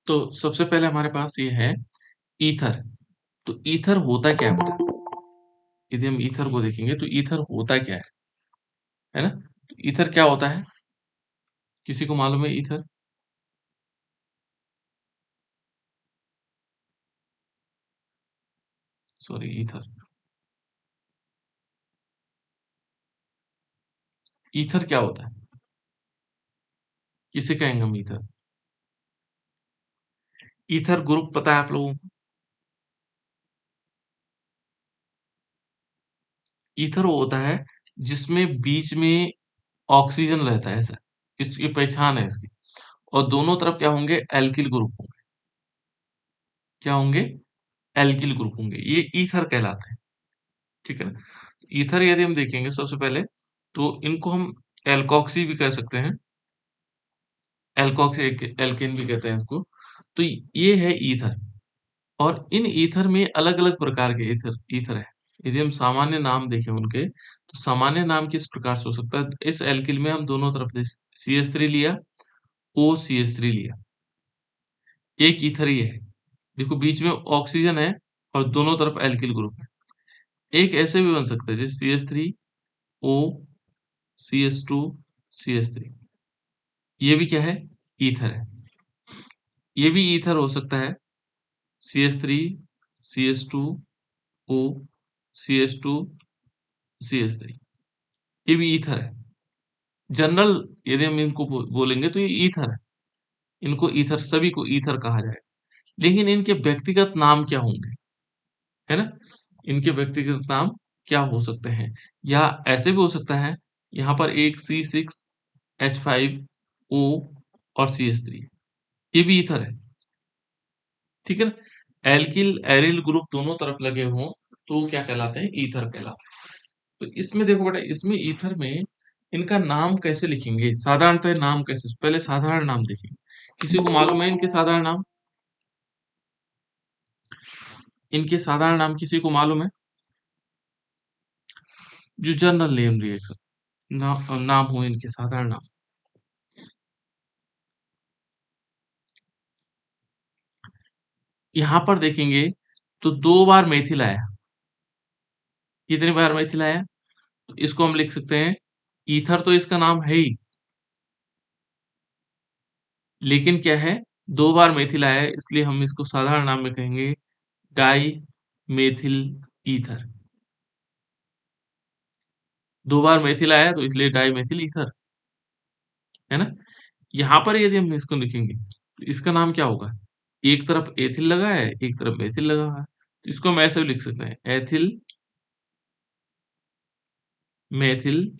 तो सबसे पहले हमारे पास ये है ईथर। तो ईथर होता क्या है बेटा? यदि हम ईथर को देखेंगे तो ईथर होता क्या है ना? ईथर क्या होता है? किसी को मालूम है ईथर? Sorry ether. ईथर क्या होता है? किसे कहेंगे हम ईथर? ईथर ग्रुप पता है आप लोगों को? ईथर वो होता है जिसमें बीच में ऑक्सीजन रहता है, ऐसा। इसकी पहचान है इसकी। और दोनों तरफ क्या होंगे? एल्किल ग्रुप होंगे। क्या होंगे? एल्किल ग्रुप होंगे। ये ईथर कहलाते हैं। ठीक है ना? ईथर यदि हम देखेंगे सबसे पहले, तो इनको हम एल्कोक्सी भी कह सकते हैं। एल्कोक्सी एल्केन भी कहते हैं इसको। तो ये है ईथर। और इन ईथर में अलग-अलग प्रकार के ईथर ईथर हैं। यदि हम सामान्य नाम देखें उनके, तो सामान्य नाम किस प्रकार से हो सकता है? इस एल्किल में हम दोनों तरफ से CH3 लिया, OCH3 लिया। एक ईथर ही है। देखो बीच में ऑक्सीजन है और दोनों तरफ एल्किल ग्रुप है। एक ऐसे भी बन सकता है जैसे CH3 O CH2 CH3। ये भी क्या है? ईथर है। ये भी ईथर हो सकता है CH3 CH2 O CH2 CH3। ये भी ईथर है। जनरल यदि हम इनको बोलेंगे तो ये ईथर है। इनको ईथर, सभी को ईथर कहा जाएगा। लेकिन इनके व्यक्तिगत नाम क्या होंगे? है ना? इनके व्यक्तिगत नाम क्या हो सकते हैं? या ऐसे भी हो सकता है, यहाँ पर एक C6H5O और CH3, ये भी ईथर है। ठीक है ना? एल्किल एरिल ग्रुप दोनों तरफ लगे हों तो क्या कहलाते हैं? ईथर कहलाते हैं। तो इसमें देखो बेटा, इसमें ईथर में इनका नाम कैसे लिखेंगे? साधारणतः नाम कैसे? पहले साधारण नाम देखेंगे। किसी को मालूम है इनके साधारण नाम? इनके साधारण नाम किसी को मालूम है? जो जनरल नेम रिएक्शन नाम हो इनके साधारण नाम। यहाँ पर देखेंगे तो 2 बार मेथिल आया। कितनी बार मेथिल आया? तो इसको हम लिख सकते हैं, ईथर तो इसका नाम है ही, लेकिन क्या है? 2 बार मेथिल आया है, इसलिए हम इसको साधारण नाम में कहेंगे डाई मेथिल ईथर। 2 बार मेथिल आया तो इसलिए डाई मेथिल ईथर, है ना? यहाँ पर यदि हम इसको लिखेंगे तो इसका नाम क्या होगा? एक तरफ एथिल लगा है, एक तरफ मेथिल लगा हुआ है। तो इसको हम ऐसे भी लिख सकते हैं, एथिल मेथिल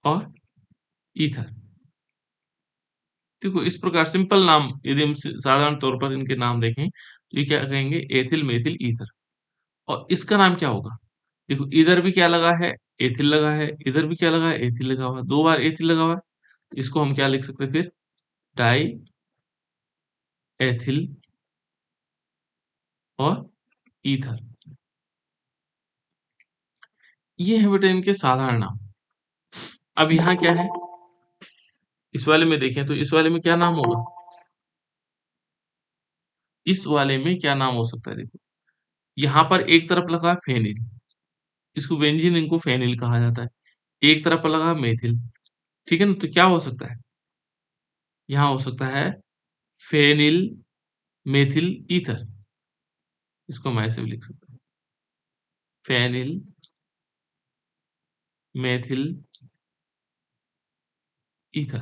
और ईथर। देखो इस प्रकार सिंपल नाम यदि हम साधारण तौर पर इनके नाम देखें तो ये क्या कहेंगे? Ethyl methyl ether. और इसका नाम क्या होगा? देखो इधर भी क्या लगा है? एथिल लगा है। इधर भी क्या लगा है? एथिल लगा हुआ है। 2 बार एथिल लगा हुआ है। इसको हम क्या लिख सकते हैं फिर? डाई एथिल और ईथर। ये है बेटा इनके साधारण नाम। अब यहाँ क्या है? इस वाले में देखें तो इस वाले में क्या नाम होगा? इस वाले में क्या नाम हो सकता है? देखो यहाँ पर एक तरफ लगा फेनिल, इसको बेंजीन, इनको फेनिल कहा जाता है। एक तरफ लगा मेथिल। ठीक है ना? तो क्या हो सकता है? यहाँ हो सकता है फेनिल मेथिल ईथर। इसको हम ऐसे भी लिख सकते हैं, फेनिल मेथिल ईथर।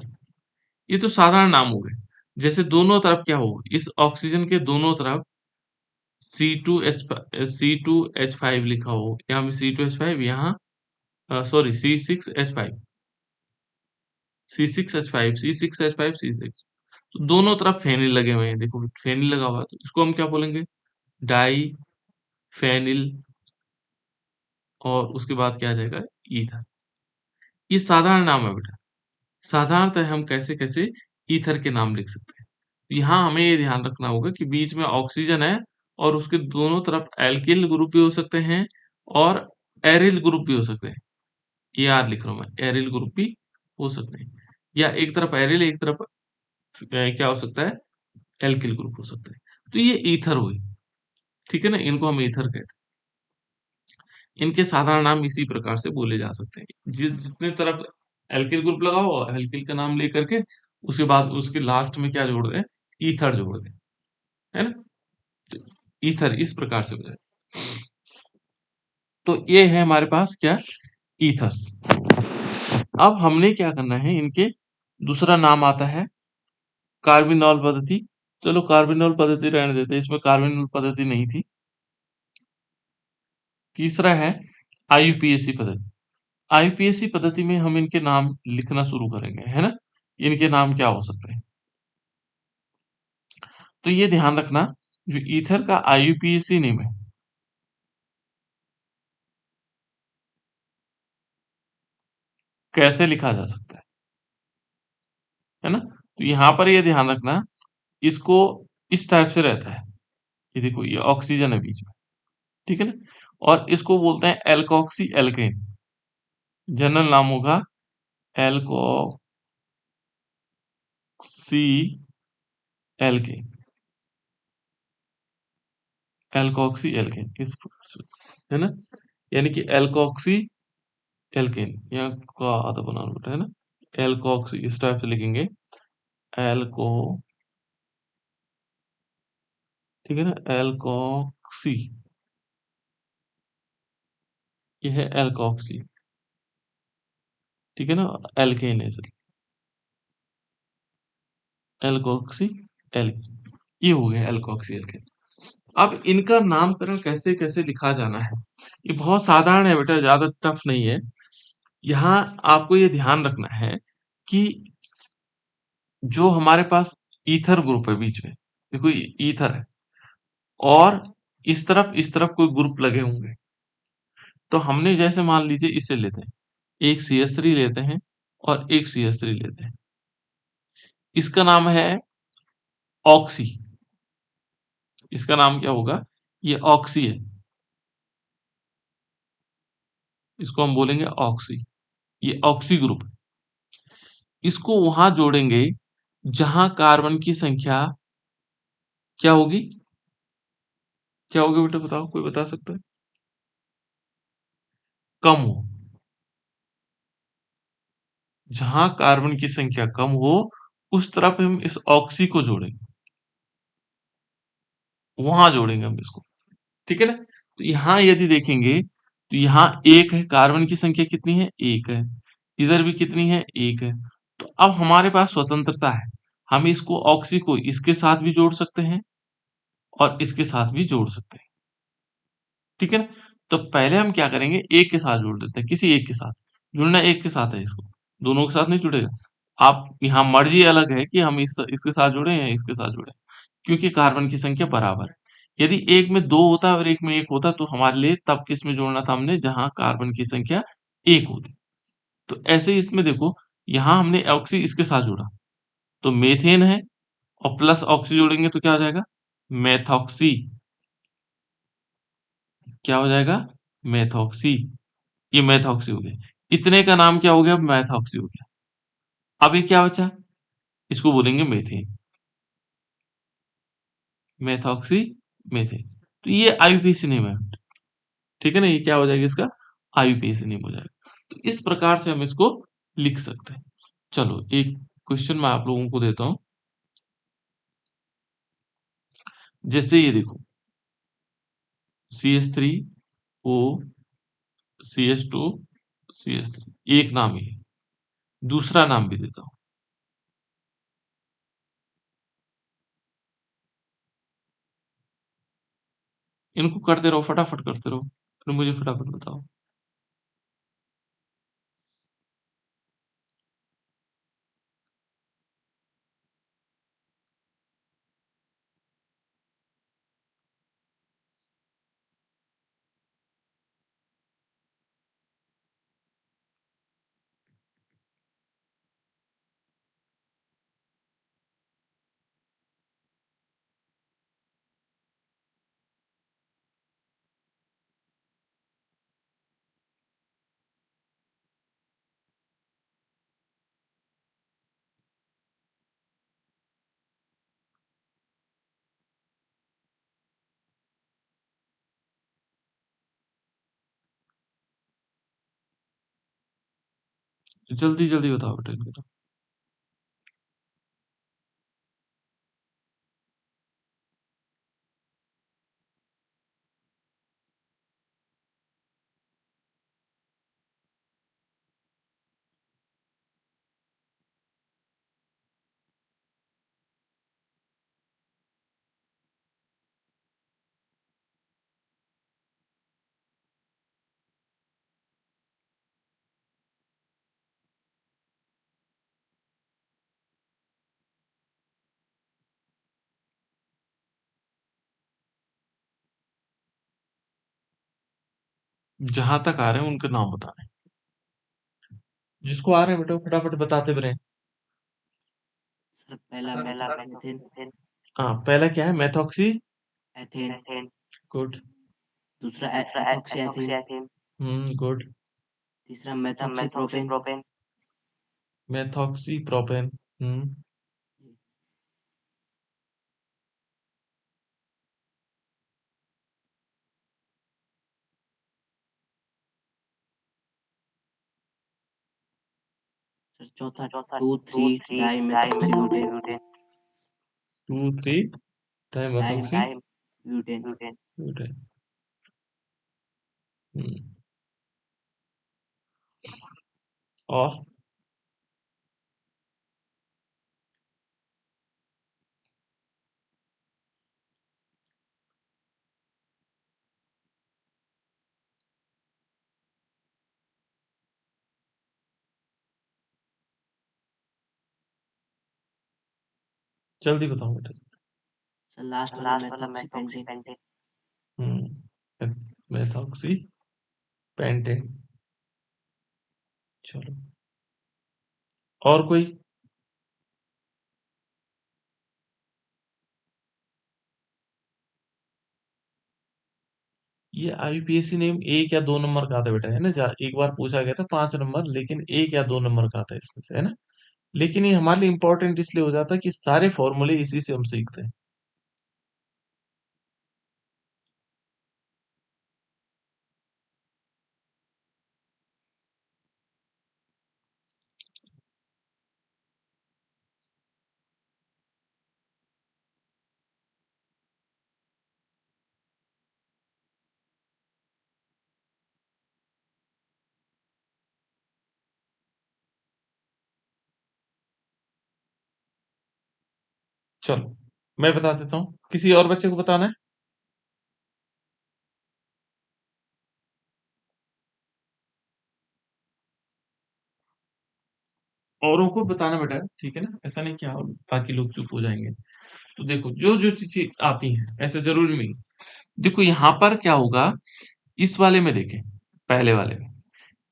ये तो साधारण नाम हो गए। जैसे दोनों तरफ क्या हो, इस ऑक्सीजन के दोनों तरफ C2H5 लिखा हो, यहाँ पे C2H5, यहाँ sorry C6H5, C6H5, C6H5, C6। तो दोनों तरफ फेनिल लगे हुए हैं। देखो फेनिल लगा हुआ है, तो इसको हम क्या बोलेंगे? Diphenyl. और उसके बाद क्या आ जाएगा? ईथर। ये साधारण नाम है बेटा। साधारणतः हम कैसे-कैसे ईथर के नाम लिख सकते हैं। यहाँ हमें ये ध्यान रखना होगा कि बीच में ऑक्सीजन है और उसके दोनों तरफ एल्किल ग्रुप भी हो सकते हैं और एरिल ग्रुप भी हो सकते हैं। AR लिख रहा हूँ मैं, एरिल ग्रुप भी हो सकते हैं। या एक तरफ एरिल, एक तरफ क्या हो सकता है? एल्किल ग्रुप हो सकता है। तो ये ईथर हुई, ठीक है ना? इनको हम ईथर कहते हैं। इनके साधारण नाम इसी प्रकार से बोले जा सकते हैं। जितने तरफ एल्किल ग्रुप लगाओ, एल्किल का नाम लेकर के उसके बाद उसके लास्ट में क्या जोड़ दें? ईथर जोड़ दें, है ना? तो ईथर इस प्रकार से हो जाए। तो ये है हमारे पास क्या? ईथर्स। अब हमने क्या करना है, इनके दूसरा नाम आता है कार्बिनॉल पद्धति। चलो कार्बिनॉल पद्धति रहने देते हैं, इसमें कार्बिनॉल पद्धति नहीं थी। तीसरा है आईयूपीएसी पद्धति। आईयूपीएसी पद्धति में हम इनके नाम लिखना शुरू करेंगे, है ना? इनके नाम क्या हो सकते हैं? तो ये ध्यान रखना, जो ईथर का आईयूपीएसी नेम है, कैसे लिखा जा सकता है ना? तो यहाँ पर ये ध्यान रखना, इसको इस टाइप से रहता है। ये देखो, ये ऑक्सीजन है बीच में, ठीक है ना? और इसको बोलते हैं एल्कोक्सी एल्केन। जनरल नाम होगा एल्कोक्सी एल्केन। एल्कोक्सी एल्केन इस प्रकार से, है ना? यानी कि एल्कोक्सी एल्केन, यहाँ का आधा बनाना बेटा, है ना? एल्कोक्सी इस टाइप से लिखेंगे, एल्को, ठीक है ना? एल्कोक्सी, ये है एल्कोक्सी, ठीक है ना? एल्केन है सर, एल्कोक्सी एल्केन, ये हो गया एल्कोक्सी एल्केन। अब इनका नामकरण कैसे कैसे लिखा जाना है, ये बहुत साधारण है बेटा, ज्यादा टफ नहीं है। यहाँ आपको ये ध्यान रखना है कि जो हमारे पास ईथर ग्रुप है बीच में, देखो ये ईथर है, और इस तरफ कोई ग्रुप लगे होंगे। तो हमने जैसे मान लीजिए इससे लेते हैं, एक CH3 लेते हैं और एक CH3 लेते हैं। इसका नाम है ऑक्सी। इसका नाम क्या होगा? ये ऑक्सी है, इसको हम बोलेंगे ऑक्सी। ये ऑक्सी ग्रुप है। इसको वहां जोड़ेंगे जहां कार्बन की संख्या क्या होगी? क्या होगी बेटा, बताओ, कोई बता सकता है? कम हो। जहां कार्बन की संख्या कम हो, उस तरफ हम इस ऑक्सी को जोड़ेंगे, वहां जोड़ेंगे हम इसको, ठीक है ना? तो यहां यदि देखेंगे, तो यहाँ एक है, कार्बन की संख्या कितनी है? एक है। इधर भी कितनी है? एक है। तो अब हमारे पास स्वतंत्रता है, हम इसको ऑक्सी को इसके साथ भी जोड़ सकते हैं और इसके साथ भी जोड़ सकते हैं, ठीक है ना? तो पहले हम क्या करेंगे, एक के साथ जोड़ देते हैं, किसी एक के साथ जुड़ना, एक के साथ है इसको, दोनों के साथ नहीं जुड़ेगा। आप यहाँ मर्जी अलग है कि हम इसके साथ जुड़े या इसके साथ जुड़े, क्योंकि कार्बन की संख्या बराबर है। यदि एक में दो होता और एक में एक होता, तो हमारे लिए तब किस में जोड़ना था हमने, जहां कार्बन की संख्या एक होती। तो ऐसे ही इसमें देखो, यहाँ हमने ऑक्सी इसके साथ जोड़ा, तो मेथेन है, और प्लस ऑक्सी जोड़ेंगे तो क्या हो जाएगा? मेथॉक्सी। क्या हो जाएगा? मेथॉक्सी। ये मेथॉक्सी हो गया। इतने का नाम क्या हो गया? मेथॉक्सी हो गया। अब ये क्या बचा? इसको बोलेंगे मेथेन। Methoxy methane. तो ये आईयूपीएसी नेम है, ठीक है ना? ये क्या हो जाएगा इसका? आईयूपीएसी नेम हो जाएगा। तो इस प्रकार से हम इसको लिख सकते हैं। चलो एक क्वेश्चन मैं आप लोगों को देता हूं। जैसे ये देखो, CH3O CH2 CH3, एक नाम ही है। दूसरा नाम भी देता हूं, इनको करते रहो, फटाफट करते रहो, फिर मुझे फटाफट बताओ। जल्दी जल्दी बताओ बेटा इनके तो। जहां तक आ रहे हैं उनके नाम बता रहे हैं। जिसको आ रहे हैं बेटा वो फटाफट बताते भी रहे। सर पहला मेथॉक्सी एथेन। हाँ, पहला क्या है? मेथॉक्सी। एथेन। गुड। दूसरा एथॉक्सी एथेन। गुड। तीसरा मेथॉक्सी प्रोपेन। Methoxy propane. हम्म। सर चौथा 2,3 di methoxy butane. 2,3 di dimethoxy butane. Butane. हम्म। और जल्दी बताओ बेटा। सर लास्ट वाला मेथॉक्सी पेंटेन। Methoxy pentane. चलो, और कोई? ये आईयूपीएसी नेम 1 या 2 नंबर का आता है बेटा, है ना? एक बार पूछा गया था 5 नंबर, लेकिन 1 या 2 नंबर का आता है इसमें से, है ना? लेकिन ये हमारे लिए इंपॉर्टेंट इसलिए हो जाता है कि सारे फॉर्मूले इसी से हम सीखते हैं। चलो, मैं बता देता हूँ, किसी और बच्चे को बताना है? औरों को बताना बेटा, ठीक है ना? ऐसा नहीं कि हाँ बाकी लोग चुप हो जाएंगे। तो देखो, जो जो चीजें आती हैं ऐसे जरूरी नहीं। देखो यहाँ पर क्या होगा, इस वाले में देखें, पहले वाले में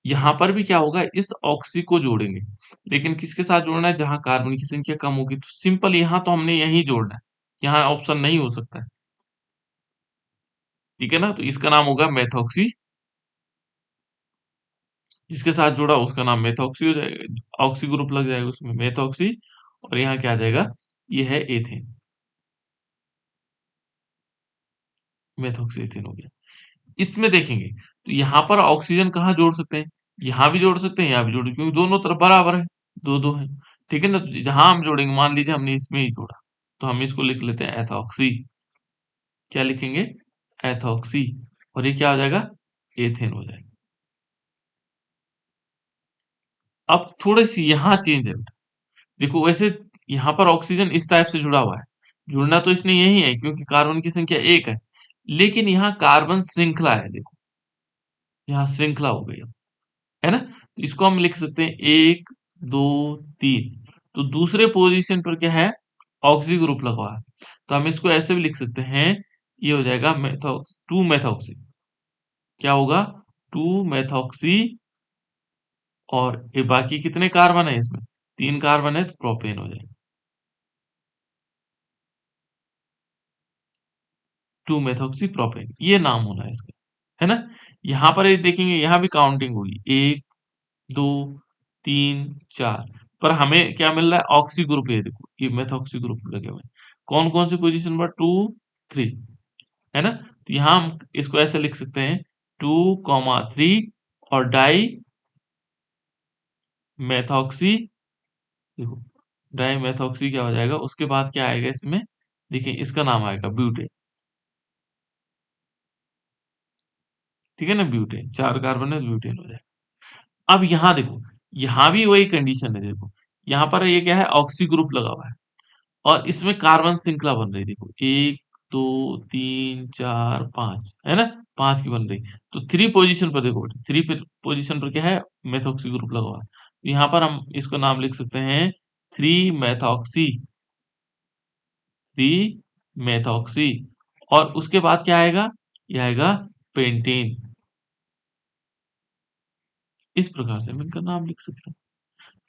यहाँ पर भी क्या होगा, इस ऑक्सी को जोड़ेंगे। लेकिन किसके साथ जोड़ना है? जहां कार्बन की संख्या कम होगी। तो सिंपल यहाँ तो हमने यही जोड़ना है, यहाँ ऑप्शन नहीं हो सकता है। ठीक है ना? तो इसका नाम होगा मेथॉक्सी। जिसके साथ जुड़ा उसका नाम मेथॉक्सी हो जाएगा, ऑक्सी ग्रुप लग जाएगा उसमें, मेथॉक्सी। और यहाँ क्या आ जाएगा? ये है एथेन। मेथॉक्सी एथेन हो गया। इसमें देखेंगे तो यहाँ पर ऑक्सीजन कहाँ जोड़ सकते हैं? यहाँ भी जोड़ सकते हैं, यहाँ भी जोड़, क्योंकि दोनों तरफ बराबर है, दो दो है। ठीक है ना? तो जहां हम जोड़ेंगे, मान लीजिए हमने इसमें ही जोड़ा, तो हम इसको लिख लेते हैं एथॉक्सी। क्या लिखेंगे? एथॉक्सी। और ये क्या हो जाएगा? एथेन हो जाएगा। अब थोड़ी सी यहाँ चेंज है। देखो वैसे यहाँ पर ऑक्सीजन इस टाइप से जुड़ा हुआ है, जुड़ना तो इसने यही है क्योंकि कार्बन की संख्या 1 है। लेकिन यहाँ कार्बन श्रृंखला है, देखो यहाँ श्रृंखला हो गई, है ना? तो इसको हम लिख सकते हैं 1 2 3। तो दूसरे पोजीशन पर क्या है? ऑक्सी ग्रुप लगा हुआ है। तो हम इसको ऐसे भी लिख सकते हैं, ये हो जाएगा मेथॉक्स 2 मेथॉक्सी। क्या होगा? 2 मेथॉक्सी। और ये बाकी कितने कार्बन है इसमें? 3 कार्बन है, तो प्रोपेन हो जाएगा 2 मेथॉक्सी प्रोपेन, ये नाम होना है इसका, है ना? यहाँ पर ये देखेंगे, यहाँ भी काउंटिंग होगी, 1 2 3 4। पर हमें क्या मिल रहा है? Oxy group. ये देखो, ये मेथॉक्सी ग्रुप लगे हुए हैं। कौन कौन सी पोजीशन पर? 2 3, है ना? तो यहाँ हम इसको ऐसे लिख सकते हैं, 2 3 और डाई मेथॉक्सी, देखो डाई मेथॉक्सी क्या हो जाएगा, उसके बाद क्या आएगा इसमें, देखिए इसका नाम आएगा ब्यूटेन। ठीक है ना, ब्यूटेन, 4 कार्बन है, ब्यूटेन हो जाएगा। अब यहाँ देखो, यहाँ भी वही कंडीशन है, देखो यहाँ पर ये क्या है, ऑक्सी ग्रुप लगा हुआ है और इसमें कार्बन श्रृंखला बन रही है, देखो 1 2 3 4 5 है ना, 5 की बन रही। तो 3 पोजीशन पर देखो, 3 पोजीशन पर क्या है, मेथॉक्सी ग्रुप लगा हुआ है। तो यहाँ पर हम इसको नाम लिख सकते हैं 3 मेथॉक्सी, 3 मेथॉक्सी। और उसके बाद क्या आएगा, ये आएगा पेंटेन। इस प्रकार से हम इनका नाम लिख सकते हैं।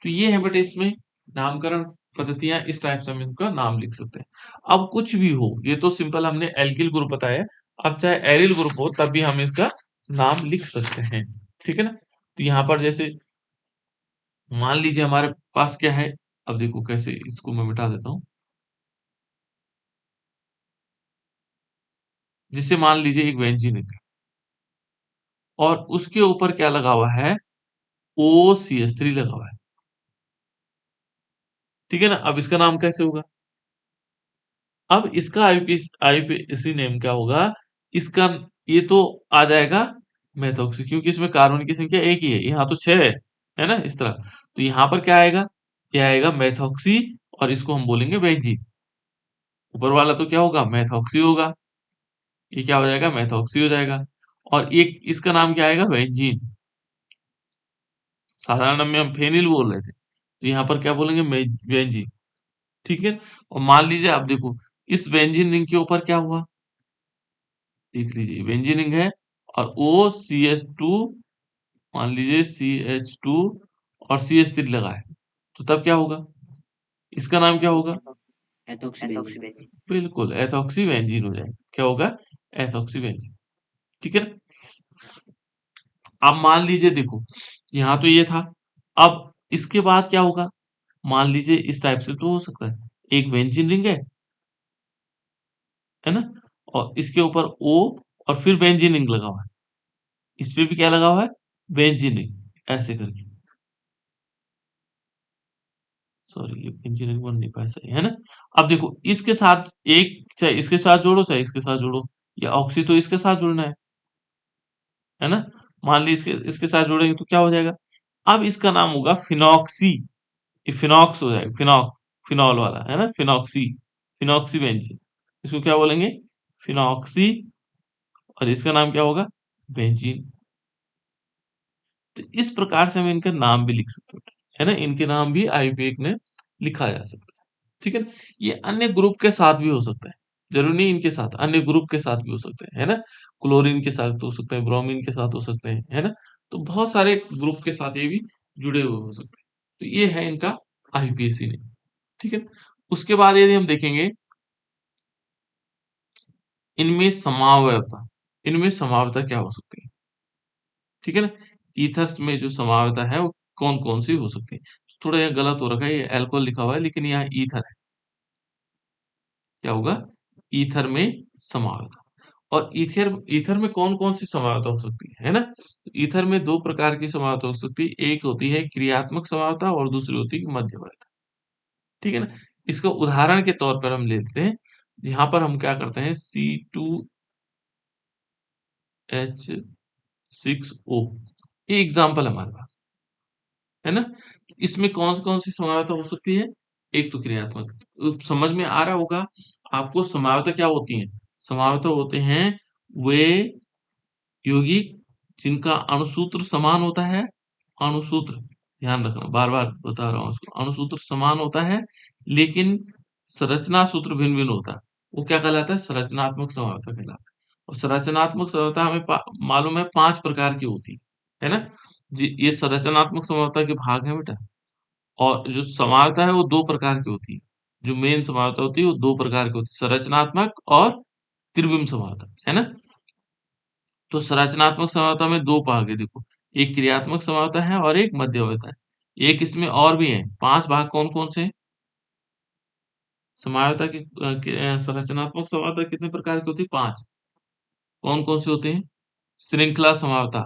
तो ये है बेटे इसमें नामकरण पद्धतियां, इस टाइप से हम इसका नाम लिख सकते हैं। अब कुछ भी हो, ये तो सिंपल हमने एल्किल ग्रुप बताया, अब चाहे एरिल ग्रुप हो तब भी हम इसका नाम लिख सकते हैं। ठीक है ना, तो यहाँ पर जैसे मान लीजिए हमारे पास क्या है, अब देखो कैसे इसको मैं मिटा देता हूँ। जिससे मान लीजिए एक बेंजीन है और उसके ऊपर क्या लगा हुआ है, OCH3 लगा हुआ है। ठीक है ना, अब इसका नाम कैसे होगा, अब इसका आईपीएसी नेम क्या होगा, इसका ये तो आ जाएगा मेथॉक्सी, क्योंकि इसमें कार्बन की संख्या एक ही है, यहाँ तो 6 है ना, इस तरह। तो यहाँ पर क्या आएगा, ये आएगा मेथॉक्सी और इसको हम बोलेंगे बेंजीन। ऊपर वाला तो क्या होगा, मेथॉक्सी होगा, ये क्या हो जाएगा, मेथॉक्सी हो जाएगा। और एक इसका नाम क्या आएगा, बेंजीन। साधारण में हम फेनिल बोल रहे थे, तो यहाँ पर क्या बोलेंगे, बेंजीन। ठीक है, और मान लीजिए अब देखो इस बेंजीन रिंग के ऊपर क्या हुआ, देख लीजिए बेंजीनिंग है और OCH2, मान लीजिए CH2 और CH3 लगा है, तो तब क्या होगा, इसका नाम क्या होगा, एथोक्सी बेंजीन। बिल्कुल एथॉक्सी बेंजीन हो जाएगा। क्या होगा, एथॉक्सी बेंजीन। ठीक है ना, अब मान लीजिए देखो यहाँ तो ये था, अब इसके बाद क्या होगा, मान लीजिए इस टाइप से तो हो सकता है, एक बेंजीन रिंग है ना, और इसके ऊपर O और फिर बेंजीन रिंग लगा हुआ है, इस पे भी क्या लगा हुआ है, बेंजीन रिंग, ऐसे करके। सॉरी, ये इंजीनियरिंग बन नहीं पाया सही, है ना। अब देखो इसके साथ एक, चाहे इसके साथ जोड़ो चाहे इसके साथ जोड़ो, या ऑक्सी तो इसके साथ जुड़ना है ना। मान ली इसके इसके साथ जोड़ेंगे तो क्या हो जाएगा, अब इसका नाम होगा फिनॉक्सी, ये फिनॉक्स हो जाएगा, फिनॉल वाला है ना, फिनॉक्सी, फिनॉक्सी बेंजीन। इसको क्या बोलेंगे, फिनॉक्सी, और इसका नाम क्या होगा, बेंजीन। तो इस प्रकार से हम इनका नाम भी लिख सकते हैं, है ना, इनके नाम भी आईयूपीएक में लिखा जा सकता है। ठीक है ना, ये अन्य ग्रुप के साथ भी हो सकता है, जरूरी नहीं इनके साथ, अन्य ग्रुप के साथ भी हो सकते हैं, है ना, क्लोरीन के साथ हो सकते हैं, ब्रोमीन के साथ हो सकते हैं, है ना। तो बहुत सारे ग्रुप के साथ ये भी जुड़े हुए हो सकते हैं। तो ये है इनका आईपीएसी ने। ठीक है, उसके बाद यदि हम देखेंगे इनमें समावयवता, इनमें समावयवता क्या हो सकती है। ठीक है ना, ईथर्स में जो समावयवता है वो कौन कौन सी हो सकती है। थोड़ा ये गलत हो रखा है, ये अल्कोहल लिखा हुआ है लेकिन यहाँ ईथर है, क्या होगा, ईथर में समावयवता। और ईथर ईथर में कौन कौन सी समावयवता हो सकती है ना। तो ईथर में दो प्रकार की समावयवता हो सकती है, एक होती है क्रियात्मक समावयवता और दूसरी होती है मध्यवयवता। ठीक है ना, इसको उदाहरण के तौर पर हम लेते हैं, यहाँ पर हम क्या करते हैं, C2H6O, ये एग्जाम्पल है हमारे पास, है ना। इसमें कौन सी समावयवता हो सकती है, एक तो क्रियात्मक। तो समझ में आ रहा होगा आपको समावयवता क्या होती है, समावयवता होते हैं वे यौगिक जिनका अणुसूत्र समान होता है, अणुसूत्र, ध्यान रखना, बार बार बता रहा हूँ उसको, अणुसूत्र समान होता है लेकिन संरचना सूत्र भिन्न भिन्न होता है, वो क्या कहलाता है, संरचनात्मक समावयवता कहलाता है। और संरचनात्मक समावयवता हमें मालूम है 5 प्रकार की होती है ना। जी, ये संरचनात्मक समावयवता के भाग है बेटा। और जो समावयवता है वो 2 प्रकार की होती है, जो मेन समावयवता होती है वो 2 प्रकार की होती है, संरचनात्मक और त्रिविम समावयवता, है ना। तो संरचनात्मक समावयवता में 2 भाग है देखो, एक क्रियात्मक समावयवता है और एक मध्यवयवता है। एक इसमें और भी है, 5 भाग कौन-कौन से हैं? समावयवता की संरचनात्मक समावयवता कितने प्रकार की होती है? 5। कौन-कौन से होते हैं? श्रृंखला समावयवता,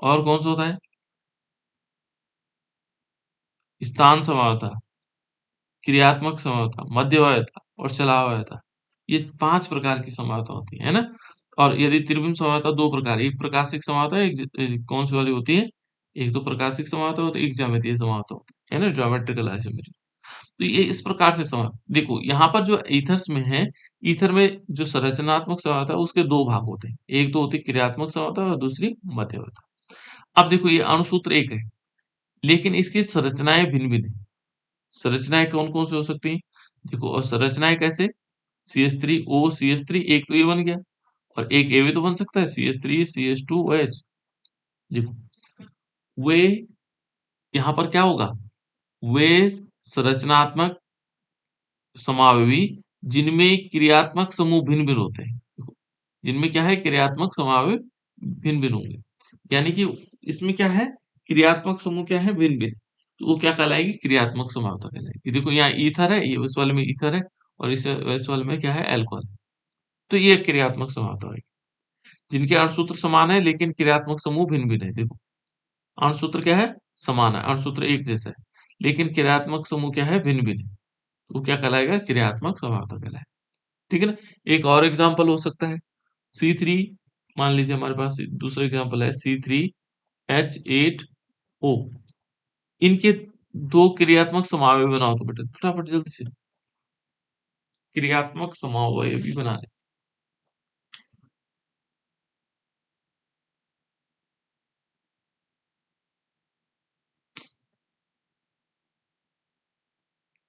और कौन सा होता है? स्थान समावता, क्रियात्मक समावता, मध्यवयता और चलावयता। ये 5 प्रकार की समावता होती है ना? और यदि त्रिविम समावता 2 प्रकार, एक प्रकाशिक समावता, एक कौन सी वाली होती है? एक तो प्रकाशिक समावता होती है, एक ज्यामितीय समावता होती है ना? Geometrical isometry. तो ये इस प्रकार से देखो यहाँ पर जो ईथर्स में है, ईथर में जो संरचनात्मक समावता है उसके 2 भाग होते हैं। एक तो होती है क्रियात्मक समावता और दूसरी मध्यवयता। अब देखो ये अणुसूत्र एक है, लेकिन इसकी संरचनाएं भिन्न-भिन्न है। संरचनाएं कौन-कौन सी हो सकती हैं? देखो और संरचनाएं कैसे? CH3O CH3 एक तो ये बन गया और एक ये भी तो बन सकता है CH3 CH2OH। देखो वे यहाँ पर क्या होगा? वे संरचनात्मक समावयवी जिनमें क्रियात्मक समूह भिन्न-भिन्न होते हैं। देखो, जिनमें क्या है क्रियात्मक समावयव भिन्न-भिन्न होंगे। यानी कि इसमें क्या है क्रियात्मक समूह क्या है भिन्न-भिन्न। तो वो क्या कहलाएगी क्रियात्मक समावता कहलाएगी। देखो यहाँ ईथर है, ये इस वाले में ईथर है और इस वाले में क्या है अल्कोहल। तो ये क्रियात्मक समावता है। जिनके अणुसूत्र समान है लेकिन क्रियात्मक समूह भिन्न-भिन्न है। देखो अणुसूत्र क्या है समान है, अणुसूत्र एक जैसा है, लेकिन क्रियात्मक समूह क्या है भिन्न-भिन्न है। तो क्या कहलाएगा क्रियात्मक समावता कहलाएगा। ठीक है ना? एक और एग्जांपल हो सकता है C3 मान लीजिए हमारे पास दूसरा एग्जांपल है C3H8O। इनके 2 क्रियात्मक समावयव बनाओ तो बेटा फटाफट जल्दी से क्रियात्मक समावयवी बनाने।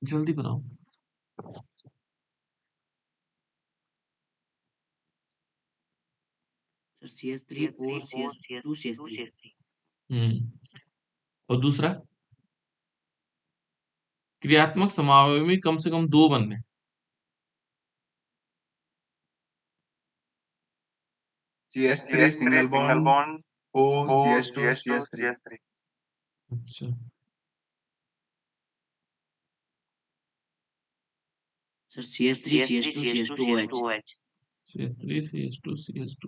जल्दी बनाओ। Sir CH3O CH2 CH3। और दूसरा क्रियात्मक समावयव में कम से कम 2 बनने। CH3 single bond O CH2 CH3। अच्छा sir CH3 CH2 CH2OH। CH3 CH2 CH2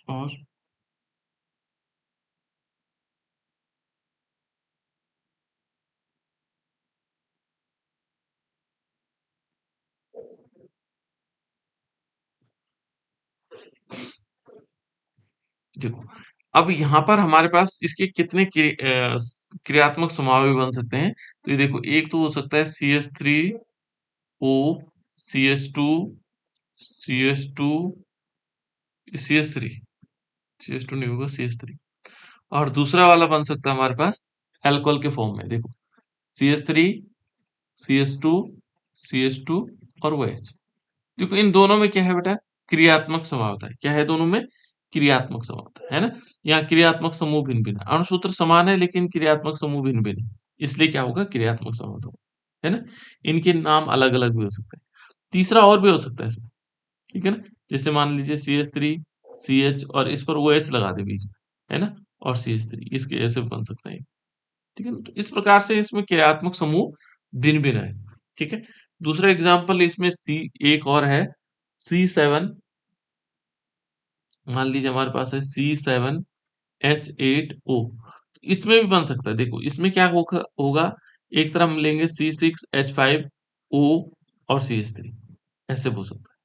और देखो अब यहाँ पर हमारे पास इसके कितने क्रियात्मक समावयव बन सकते हैं। तो ये देखो एक तो हो सकता है CH3O CH2 CH2 CH3 CH2 नहीं होगा CH3 और दूसरा वाला बन सकता है हमारे पास अल्कोहल के फॉर्म में। देखो CH3 CH2 CH2 और OH। देखो इन दोनों में क्या है बेटा क्रियात्मक समावता है। क्या है दोनों में क्रियात्मक समावता है ना। यहाँ क्रियात्मक समूह भिन्न भिन्न है, अणुसूत्र समान है लेकिन क्रियात्मक समूह भिन्न भिन्न है, इसलिए क्या होगा क्रियात्मक समावता होगा है ना। इनके नाम अलग अलग भी हो सकते हैं। तीसरा और भी हो सकता है इसमें ठीक है ना। जैसे मान लीजिए CH3 CH और इस पर OH लगा दे बीच में है ना और CH3 इसके ऐसे बन सकता है ठीक है ना। तो इस प्रकार से इसमें क्रियात्मक समूह भिन्न भिन्न है ठीक है। दूसरा एग्जाम्पल इसमें एक और है C7 मान लीजिए हमारे पास है C7H8O। इसमें भी बन सकता है। देखो इसमें क्या होगा एक तरफ हम लेंगे C6H5O और CH3 ऐसे हो सकता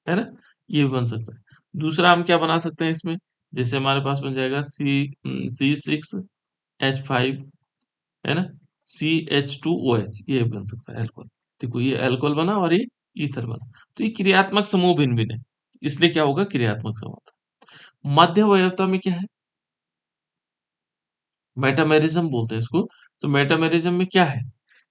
है ना। ये भी बन सकता है। दूसरा हम क्या बना सकते हैं इसमें जैसे हमारे पास बन जाएगा C6H5 है ना CH2OH ये भी बन सकता है अल्कोहल। देखो ये अल्कोहल बना और ये ईथर बना। तो ये क्रियात्मक समूह भिन्न भिन्न है इसलिए क्या होगा क्रियात्मक समूह। मध्यवयवता में क्या है मेटामेरिज्म बोलते हैं इसको। तो मेटामेरिज्म में क्या है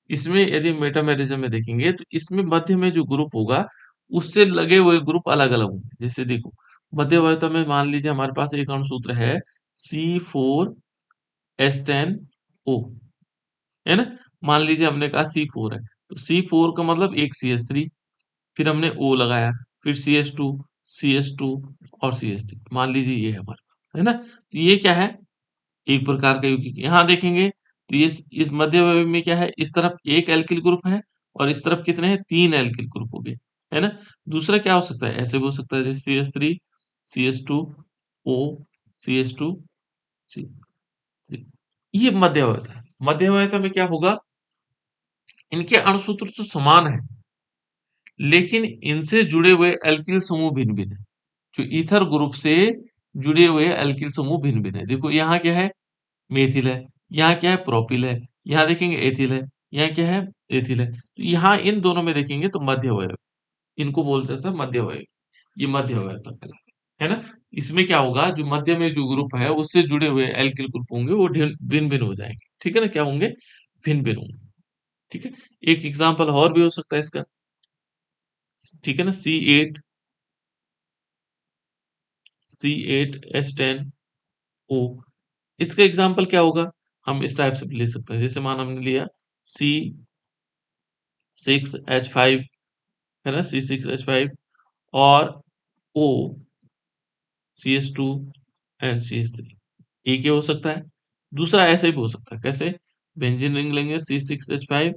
इसमें यदि मेटामेरिज्म में देखेंगे तो इसमें मध्य में जो ग्रुप होगा उससे लगे हुए ग्रुप अलग अलग होंगे। जैसे देखो मध्यवयवता में मान लीजिए हमारे पास एक अणुसूत्र है C4H10O है ना। मान लीजिए हमने कहा C4 है तो C4 का मतलब एक CH3 फिर हमने O लगाया फिर CH2 CH2 और CH3 मान लीजिए ये है हमारे पास है ना। तो ये क्या है एक प्रकार का यौगिक। यहाँ देखेंगे तो ये इस मध्यवर्ग में क्या है इस तरफ एक एल्किल ग्रुप है और इस तरफ कितने हैं 3 एल्किल ग्रुप हो गए है ना। दूसरा क्या हो सकता है, ऐसे भी हो सकता है जैसे CH3 CH2 O CH2 C, ये मध्य अवयवता है। मध्य अवयवता में क्या होगा, इनके अणुसूत्र तो समान है लेकिन इनसे जुड़े हुए एल्किल समूह भिन्न भिन्न है। जो ईथर ग्रुप से जुड़े हुए एल्किल समूह भिन्न भिन्न है। देखो यहाँ क्या है, मेथिल है, यहाँ क्या है, प्रोपिल है, यहाँ देखेंगे एथिल है, यहाँ क्या है, एथिल है। तो यहाँ इन दोनों में देखेंगे तो मध्य अवयव, इनको बोलते थे मध्य अवयव। ये मध्य अवयवता कहलाता है ना। इसमें क्या होगा, जो मध्य में जो ग्रुप है उससे जुड़े हुए एल्किल ग्रुप होंगे वो भिन्न भिन्न हो जाएंगे, ठीक है ना, क्या होंगे, भिन्न भिन्न होंगे, ठीक है। एक एग्जाम्पल और भी हो सकता है इसका, ठीक है ना, C8H10O, इसका एग्जाम्पल क्या होगा, हम इस टाइप से ले सकते हैं। जैसे मान हमने लिया C6H5, है ना, C6H5 और O CH2 एंड CH3, एक ये हो सकता है। दूसरा ऐसे भी हो सकता है, कैसे, बेंजीन रिंग लेंगे C6H5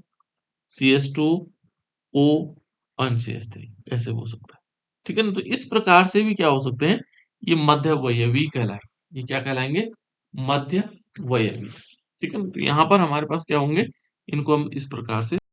CH2O एंड CH3, ऐसे हो सकता है, ठीक है ना। तो इस प्रकार से भी क्या हो सकते हैं, ये मध्य वयवी कहलाएंगे। ये क्या कहलाएंगे, मध्य वयवी, ठीक है ना। तो यहाँ पर हमारे पास क्या होंगे, इनको हम इस प्रकार से